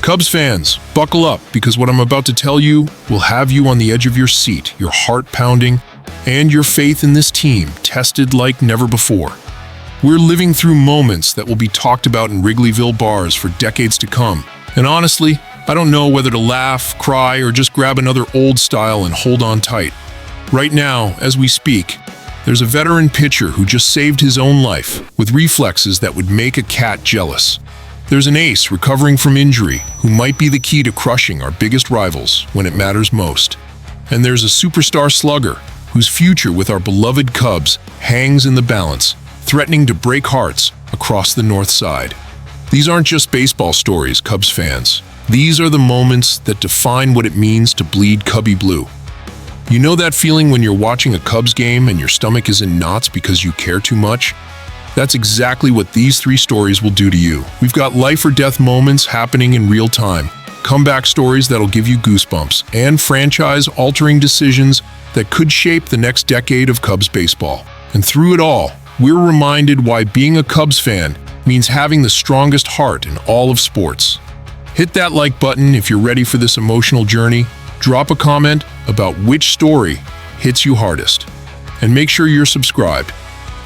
Cubs fans, buckle up because what I'm about to tell you will have you on the edge of your seat, your heart pounding, and your faith in this team tested like never before. We're living through moments that will be talked about in Wrigleyville bars for decades to come. And honestly, I don't know whether to laugh, cry, or just grab another old style and hold on tight. Right now, as we speak, there's a veteran pitcher who just saved his own life with reflexes that would make a cat jealous. There's an ace recovering from injury who might be the key to crushing our biggest rivals when it matters most. And there's a superstar slugger whose future with our beloved Cubs hangs in the balance, threatening to break hearts across the north side. These aren't just baseball stories, Cubs fans. These are the moments that define what it means to bleed Cubby blue. You know that feeling when you're watching a Cubs game and your stomach is in knots because you care too much? That's exactly what these three stories will do to you. We've got life or death moments happening in real time, comeback stories that'll give you goosebumps, and franchise-altering decisions that could shape the next decade of Cubs baseball. And through it all, we're reminded why being a Cubs fan means having the strongest heart in all of sports. Hit that like button if you're ready for this emotional journey. Drop a comment about which story hits you hardest. And make sure you're subscribed,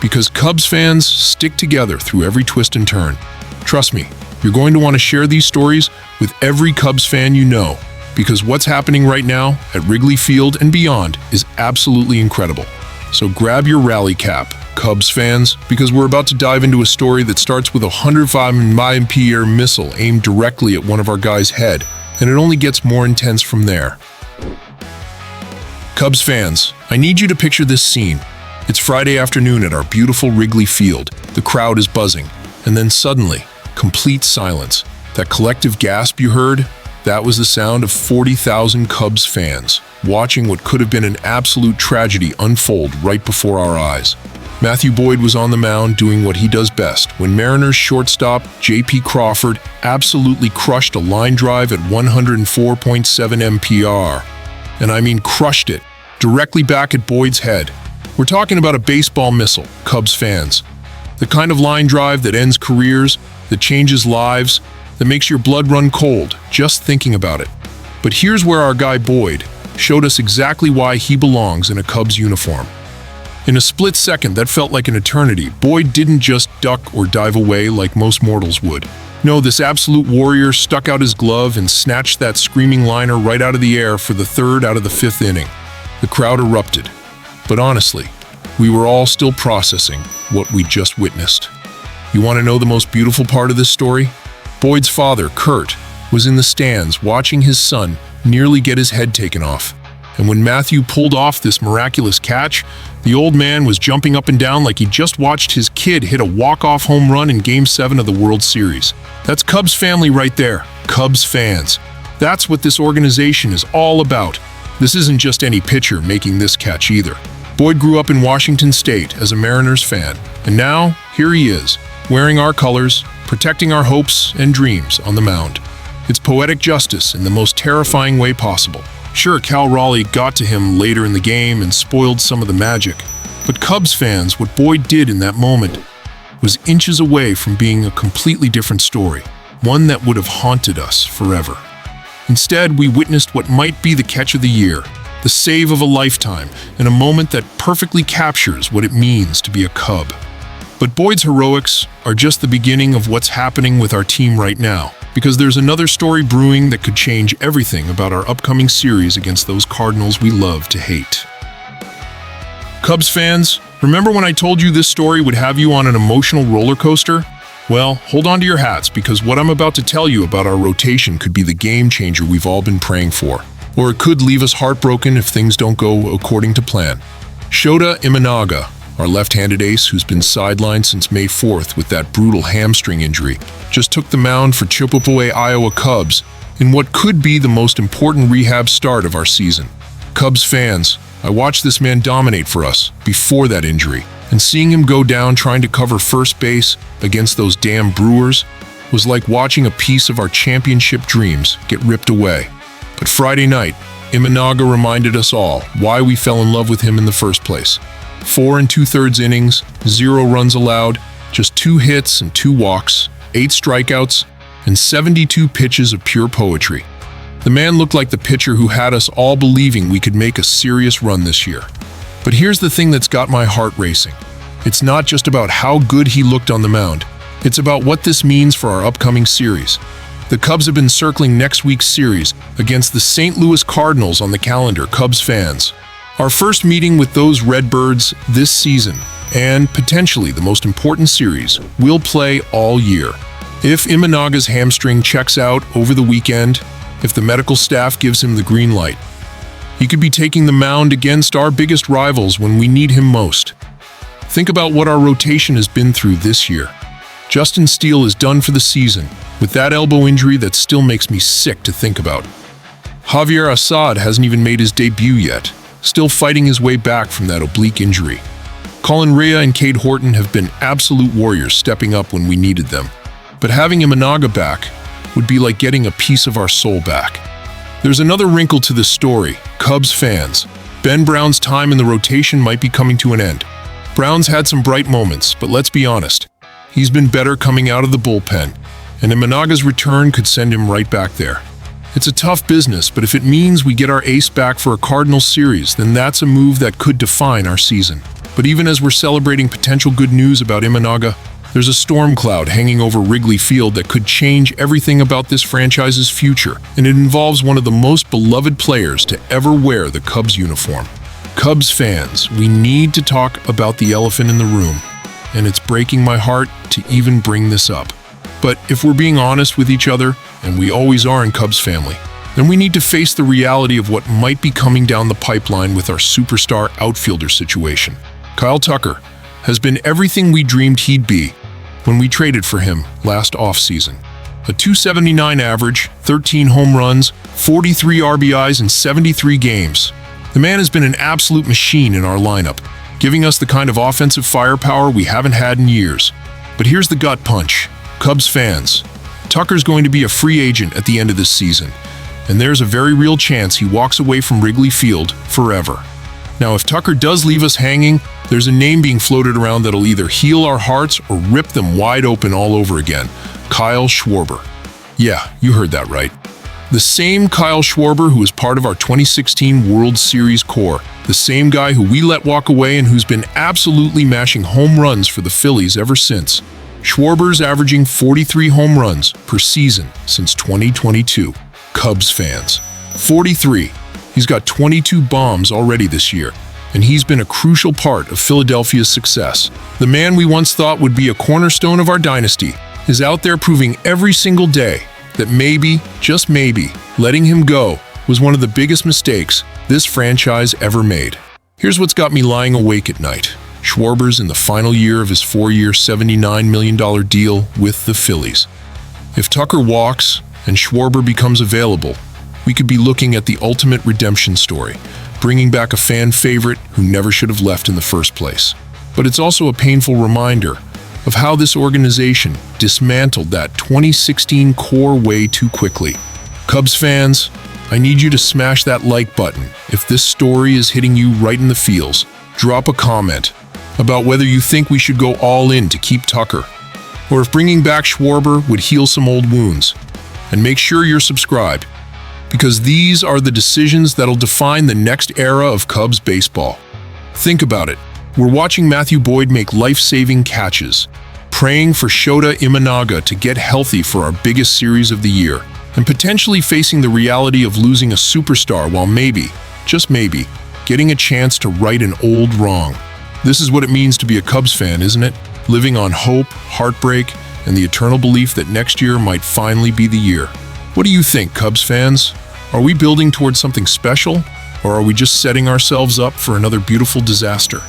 because Cubs fans stick together through every twist and turn. Trust me, you're going to want to share these stories with every Cubs fan you know, because what's happening right now at Wrigley Field and beyond is absolutely incredible. So grab your rally cap, Cubs fans, because we're about to dive into a story that starts with a 105-mile-per-hour missile aimed directly at one of our guys' head, and it only gets more intense from there. Cubs fans, I need you to picture this scene. It's Friday afternoon at our beautiful Wrigley Field. The crowd is buzzing, and then suddenly, complete silence. That collective gasp you heard? That was the sound of 40,000 Cubs fans, watching what could have been an absolute tragedy unfold right before our eyes. Matthew Boyd was on the mound doing what he does best when Mariners shortstop J.P. Crawford absolutely crushed a line drive at 104.7 mpr. And I mean crushed it, directly back at Boyd's head. We're talking about a baseball missile, Cubs fans. The kind of line drive that ends careers, that changes lives, that makes your blood run cold just thinking about it. But here's where our guy Boyd showed us exactly why he belongs in a Cubs uniform. In a split second that felt like an eternity, Boyd didn't just duck or dive away like most mortals would. No, this absolute warrior stuck out his glove and snatched that screaming liner right out of the air for the third out of the fifth inning. The crowd erupted. But honestly, we were all still processing what we just witnessed. You want to know the most beautiful part of this story? Boyd's father, Kurt, was in the stands watching his son nearly get his head taken off. And when Matthew pulled off this miraculous catch, the old man was jumping up and down like he just watched his kid hit a walk-off home run in Game 7 of the World Series. That's Cubs family right there, Cubs fans. That's what this organization is all about. This isn't just any pitcher making this catch either. Boyd grew up in Washington State as a Mariners fan, and now here he is, wearing our colors, protecting our hopes and dreams on the mound. It's poetic justice in the most terrifying way possible. Sure, Cal Raleigh got to him later in the game and spoiled some of the magic, but Cubs fans, what Boyd did in that moment was inches away from being a completely different story, one that would have haunted us forever. Instead, we witnessed what might be the catch of the year, the save of a lifetime, and a moment that perfectly captures what it means to be a Cub. But Boyd's heroics are just the beginning of what's happening with our team right now, because there's another story brewing that could change everything about our upcoming series against those Cardinals we love to hate. Cubs fans, remember when I told you this story would have you on an emotional roller coaster? Well, hold on to your hats, because what I'm about to tell you about our rotation could be the game changer we've all been praying for. Or it could leave us heartbroken if things don't go according to plan. Hoda Imanaga, our left-handed ace who's been sidelined since May 4th with that brutal hamstring injury, just took the mound for Chippewa, Iowa Cubs in what could be the most important rehab start of our season. Cubs fans, I watched this man dominate for us before that injury, and seeing him go down trying to cover first base against those damn Brewers was like watching a piece of our championship dreams get ripped away. But Friday night, Imanaga reminded us all why we fell in love with him in the first place. 4 2/3 innings, 0 runs allowed, just 2 hits and 2 walks, 8 strikeouts, and 72 pitches of pure poetry. The man looked like the pitcher who had us all believing we could make a serious run this year. But here's the thing that's got my heart racing. It's not just about how good he looked on the mound. It's about what this means for our upcoming series. The Cubs have been circling next week's series against the St. Louis Cardinals on the calendar, Cubs fans. Our first meeting with those Redbirds this season, and potentially the most important series, we'll play all year. If Imanaga's hamstring checks out over the weekend, if the medical staff gives him the green light, he could be taking the mound against our biggest rivals when we need him most. Think about what our rotation has been through this year. Justin Steele is done for the season, with that elbow injury that still makes me sick to think about. Javier Assad hasn't even made his debut yet, still fighting his way back from that oblique injury. Colin Rea and Cade Horton have been absolute warriors, stepping up when we needed them. But having Imanaga back would be like getting a piece of our soul back. There's another wrinkle to this story, Cubs fans. Ben Brown's time in the rotation might be coming to an end. Brown's had some bright moments, but let's be honest. He's been better coming out of the bullpen, and Imanaga's return could send him right back there. It's a tough business, but if it means we get our ace back for a Cardinals series, then that's a move that could define our season. But even as we're celebrating potential good news about Imanaga, there's a storm cloud hanging over Wrigley Field that could change everything about this franchise's future, and it involves one of the most beloved players to ever wear the Cubs uniform. Cubs fans, we need to talk about the elephant in the room, and it's breaking my heart to even bring this up. But if we're being honest with each other, and we always are in Cubs family, then we need to face the reality of what might be coming down the pipeline with our superstar outfielder situation. Kyle Tucker has been everything we dreamed he'd be when we traded for him last offseason. A .279 average, 13 home runs, 43 RBIs in 73 games. The man has been an absolute machine in our lineup, giving us the kind of offensive firepower we haven't had in years. But here's the gut punch. Cubs fans, Tucker's going to be a free agent at the end of this season, and there's a very real chance he walks away from Wrigley Field forever. Now, if Tucker does leave us hanging, there's a name being floated around that'll either heal our hearts or rip them wide open all over again. Kyle Schwarber. Yeah, you heard that right. The same Kyle Schwarber who was part of our 2016 World Series core. The same guy who we let walk away and who's been absolutely mashing home runs for the Phillies ever since. Schwarber's averaging 43 home runs per season since 2022. Cubs fans. 43. He's got 22 bombs already this year, and he's been a crucial part of Philadelphia's success. The man we once thought would be a cornerstone of our dynasty is out there proving every single day that maybe, just maybe, letting him go was one of the biggest mistakes this franchise ever made. Here's what's got me lying awake at night. Schwarber's in the final year of his 4-year, $79 million deal with the Phillies. If Tucker walks and Schwarber becomes available, we could be looking at the ultimate redemption story, bringing back a fan favorite who never should have left in the first place. But it's also a painful reminder of how this organization dismantled that 2016 core way too quickly. Cubs fans, I need you to smash that like button if this story is hitting you right in the feels. Drop a comment about whether you think we should go all in to keep Tucker, or if bringing back Schwarber would heal some old wounds. And make sure you're subscribed, because these are the decisions that'll define the next era of Cubs baseball. Think about it. We're watching Matthew Boyd make life-saving catches, praying for Shota Imanaga to get healthy for our biggest series of the year, and potentially facing the reality of losing a superstar while maybe, just maybe, getting a chance to right an old wrong. This is what it means to be a Cubs fan, isn't it? Living on hope, heartbreak, and the eternal belief that next year might finally be the year. What do you think, Cubs fans? Are we building towards something special, or are we just setting ourselves up for another beautiful disaster?